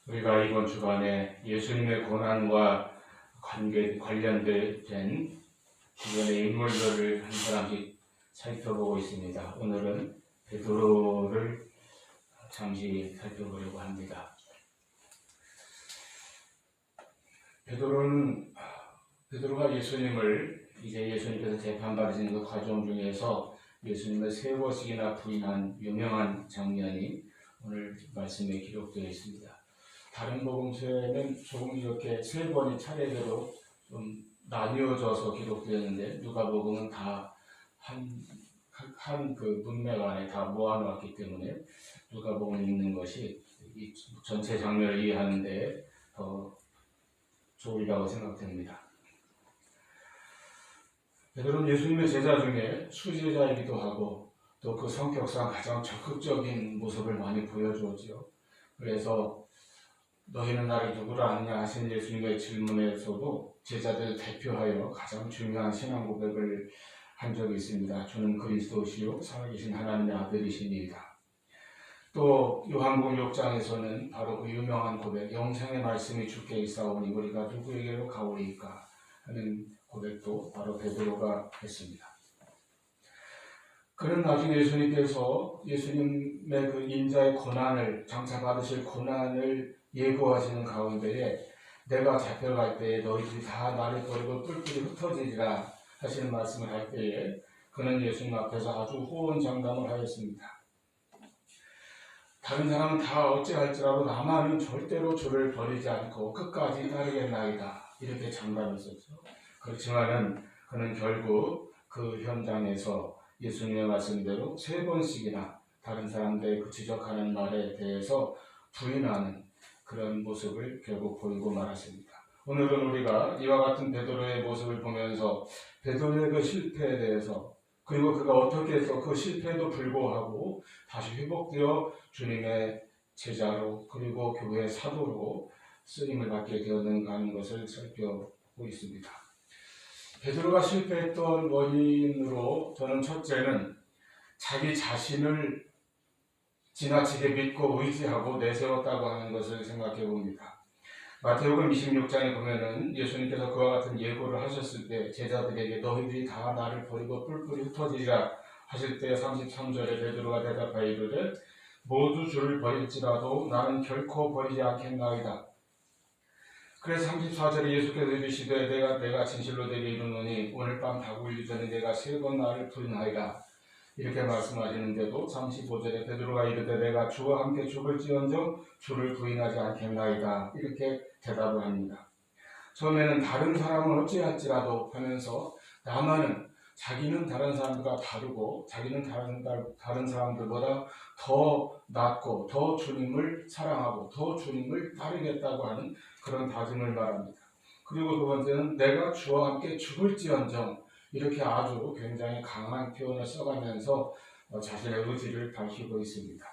우리가 이번 주간에 예수님의 고난과 관련된 주변의 인물들을 한 사람씩 살펴보고 있습니다. 오늘은 베드로를 잠시 살펴보려고 합니다. 베드로가 예수님께서 재판받으시는 그 과정 중에서 예수님을 3번씩이나 부인한 유명한 장면이 오늘 말씀에 기록되어 있습니다. 다른 복음서에는 조금 이렇게 3번이 차례대로 좀 나뉘어져서 기록되었는데 누가복음은 다 한 그 문맥 안에 다 모아놓았기 때문에 누가복음 읽는 것이 이 전체 장면을 이해하는 데 더 좋으리라고 생각됩니다. 베드로는 예수님의 제자 중에 수제자이기도 하고 또 그 성격상 가장 적극적인 모습을 많이 보여주었지요. 그래서 너희는 나를 누구로 아느냐 하신 예수님의 질문에서도 제자들을 대표하여 가장 중요한 신앙 고백을 한 적이 있습니다. 주는 그리스도시요 살아계신 하나님의 아들이시니이다. 또 요한복음 6장에서는 바로 그 유명한 고백, 영생의 말씀이 주께 있사오니 우리가 누구에게로 가오리이까 하는 고백도 바로 베드로가 했습니다. 그는 나중에 예수님의 그 인자의 고난을, 장차 받으실 고난을 예고하시는 가운데에 내가 잡혀갈 때에 너희들이 다 나를 버리고 뿔뿔이 흩어지리라 하시는 말씀을 할 때에 그는 예수님 앞에서 아주 호언장담을 하였습니다. 다른 사람은 다 어찌할지라도 나만은 절대로 주를 버리지 않고 끝까지 따르겠나이다 이렇게 장담했었죠. 그렇지만은 그는 결국 그 현장에서 예수님의 말씀대로 3번씩이나 다른 사람들의 그 지적하는 말에 대해서 부인하는 그런 모습을 결국 보이고 말았습니다. 오늘은 우리가 이와 같은 베드로의 모습을 보면서 베드로의 그 실패에 대해서 그리고 그가 어떻게 해서 그 실패에도 불구하고 다시 회복되어 주님의 제자로 그리고 교회의 사도로 쓰임을 받게 되었는가 하는 것을 살펴보고 있습니다. 베드로가 실패했던 원인으로 저는 첫째는 자기 자신을 지나치게 믿고 의지하고 내세웠다고 하는 것을 생각해 봅니다. 마태복음 26장에 보면은 예수님께서 그와 같은 예고를 하셨을 때 제자들에게 너희들이 다 나를 버리고 뿔뿔이 흩어지리라 하실 때 33절에 베드로가 대답하여 이르되 모두 주를 버릴지라도 나는 결코 버리지 않겠나이다. 그래서 34절에 예수께서 이르시되 내가 진실로 내게 이르노니 오늘 밤 닭 울기 전에 내가 3번 나를 부인하리라 이렇게 말씀하시는데도 35절에 베드로가 이르되 내가 주와 함께 죽을지언정 주를 부인하지 않겠나이다 이렇게 대답을 합니다. 처음에는 다른 사람은 어찌할지라도 하면서 나만은 자기는 다른 사람들과 다르고 자기는 다른 사람들보다 더 낫고 더 주님을 사랑하고 더 주님을 따르겠다고 하는 그런 다짐을 말합니다. 그리고 두 번째는 내가 주와 함께 죽을지언정 이렇게 아주 굉장히 강한 표현을 써가면서 자신의 의지를 밝히고 있습니다.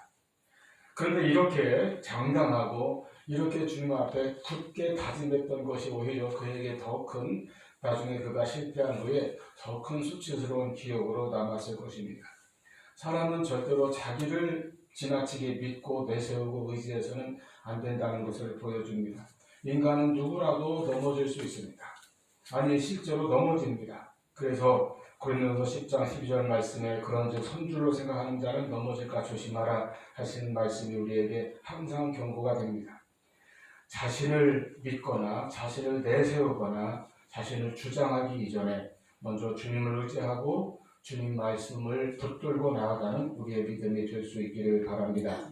그런데 이렇게 장담하고 이렇게 주님 앞에 굳게 다짐했던 것이 오히려 그에게 더 큰 나중에 그가 실패한 후에 더 큰 수치스러운 기억으로 남았을 것입니다. 사람은 절대로 자기를 지나치게 믿고 내세우고 의지해서는 안 된다는 것을 보여줍니다. 인간은 누구라도 넘어질 수 있습니다. 아니 실제로 넘어집니다. 그래서 고린도서 10장 12절 말씀에 그런즉 선줄로 생각하는 자는 넘어질까 조심하라 하시는 말씀이 우리에게 항상 경고가 됩니다. 자신을 믿거나 자신을 내세우거나 자신을 주장하기 이전에 먼저 주님을 의지하고 주님 말씀을 붙들고 나아가는 우리의 믿음이 될 수 있기를 바랍니다.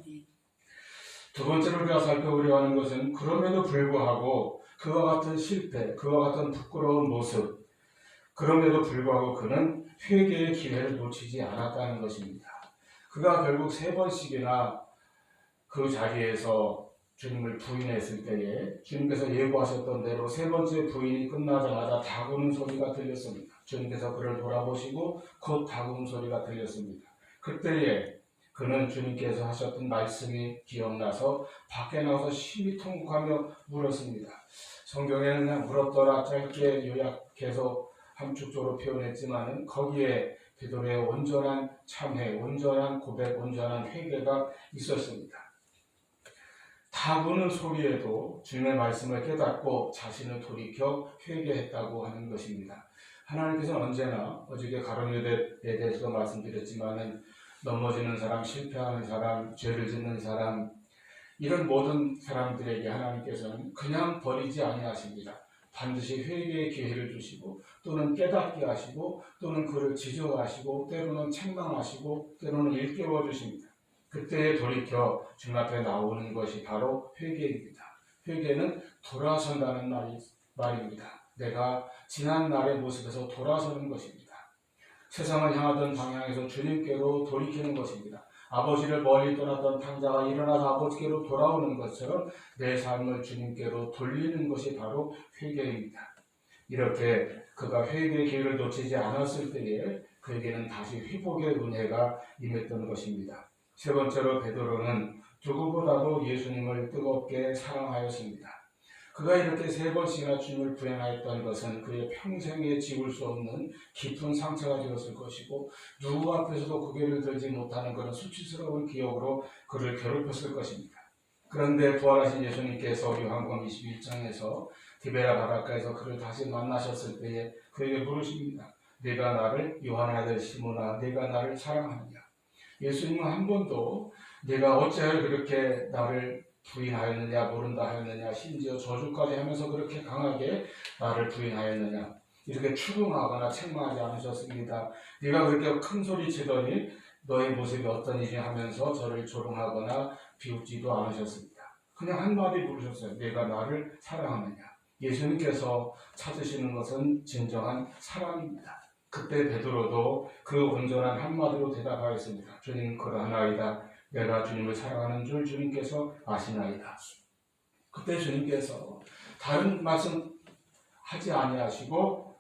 두 번째로 우리가 살펴보려 하는 것은 그럼에도 불구하고 그와 같은 실패, 그와 같은 부끄러운 모습 그럼에도 불구하고 그는 회개의 기회를 놓치지 않았다는 것입니다. 그가 결국 3번씩이나 그 자리에서 주님을 부인했을 때에 주님께서 예고하셨던 대로 3번째 부인이 끝나자마자 닭 우는 소리가 들렸습니다. 주님께서 그를 돌아보시고 곧 닭 우는 소리가 들렸습니다. 그때에 그는 주님께서 하셨던 말씀이 기억나서 밖에 나와서 심히 통곡하며 울었습니다. 성경에는 그냥 울었더라 짧게 요약해서 함축적으로 표현했지만 거기에 베드로의 온전한 참회, 온전한 고백, 온전한 회개가 있었습니다. 하고는 소리에도 주님의 말씀을 깨닫고 자신을 돌이켜 회개했다고 하는 것입니다. 하나님께서는 언제나 어저께 가룟유다에 대해서도 말씀드렸지만은 넘어지는 사람, 실패하는 사람, 죄를 짓는 사람 이런 모든 사람들에게 하나님께서는 그냥 버리지 아니하십니다. 반드시 회개의 기회를 주시고 또는 깨닫게 하시고 또는 그를 지적하시고 때로는 책망하시고 때로는 일깨워 주십니다. 그때에 돌이켜 주님 앞에 나오는 것이 바로 회개입니다. 회개는 돌아선다는 말입니다. 내가 지난 날의 모습에서 돌아서는 것입니다. 세상을 향하던 방향에서 주님께로 돌이키는 것입니다. 아버지를 멀리 떠났던 탕자가 일어나서 아버지께로 돌아오는 것처럼 내 삶을 주님께로 돌리는 것이 바로 회개입니다. 이렇게 그가 회개의 기회를 놓치지 않았을 때에 그에게는 다시 회복의 은혜가 임했던 것입니다. 세 번째로 베드로는 누구보다도 예수님을 뜨겁게 사랑하였습니다. 그가 이렇게 세 번씩이나 주님을 부인하였던 것은 그의 평생에 지울 수 없는 깊은 상처가 되었을 것이고 누구 앞에서도 고개를 들지 못하는 그런 수치스러운 기억으로 그를 괴롭혔을 것입니다. 그런데 부활하신 예수님께서 요한복음 21장에서 디베라 바닷가에서 그를 다시 만나셨을 때에 그에게 물으십니다. 네가 나를 요한의 아들 시몬아 네가 나를 사랑하느냐. 예수님은 한 번도 내가 어찌하여 그렇게 나를 부인하였느냐 모른다 하였느냐 심지어 저주까지 하면서 그렇게 강하게 나를 부인하였느냐 이렇게 추궁하거나 책망하지 않으셨습니다. 네가 그렇게 큰 소리 치더니 너의 모습이 어떠니지 하면서 저를 조롱하거나 비웃지도 않으셨습니다. 그냥 한마디 물으셨어요. 네가 나를 사랑하느냐. 예수님께서 찾으시는 것은 진정한 사랑입니다. 그때 베드로도 그 온전한 한마디로 대답하였습니다. 주님 그러하나이다. 내가 주님을 사랑하는 줄 주님께서 아시나이다. 그때 주님께서 다른 말씀 하지 아니하시고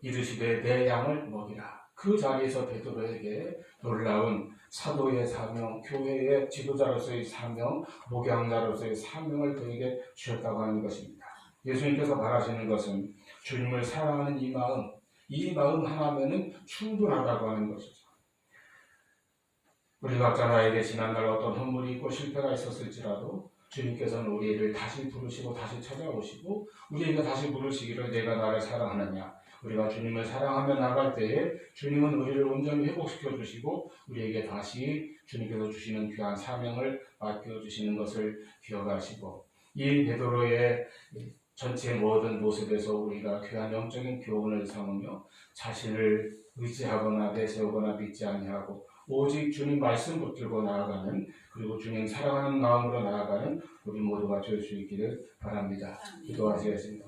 이르시되 내 양을 먹이라. 그 자리에서 베드로에게 놀라운 사도의 사명, 교회의 지도자로서의 사명, 목양자로서의 사명을 그에게 주셨다고 하는 것입니다. 예수님께서 바라시는 것은 주님을 사랑하는 이 마음 하나면은 충분하다고 하는 것이죠. 우리 각자 나에게 지난날 어떤 허물이 있고 실패가 있었을지라도 주님께서는 우리를 다시 부르시고 다시 찾아오시고 우리에게 다시 물으시기를 내가 나를 사랑하느냐. 우리가 주님을 사랑하며 나갈 때에 주님은 우리를 온전히 회복시켜 주시고 우리에게 다시 주님께서 주시는 귀한 사명을 맡겨주시는 것을 기억하시고 이 베드로의 전체 모든 모습에서 우리가 귀한 영적인 교훈을 삼으며 자신을 의지하거나 내세우거나 믿지 아니하고 오직 주님 말씀 붙들고 나아가는 그리고 주님 사랑하는 마음으로 나아가는 우리 모두가 될 수 있기를 바랍니다. 기도하시겠습니다.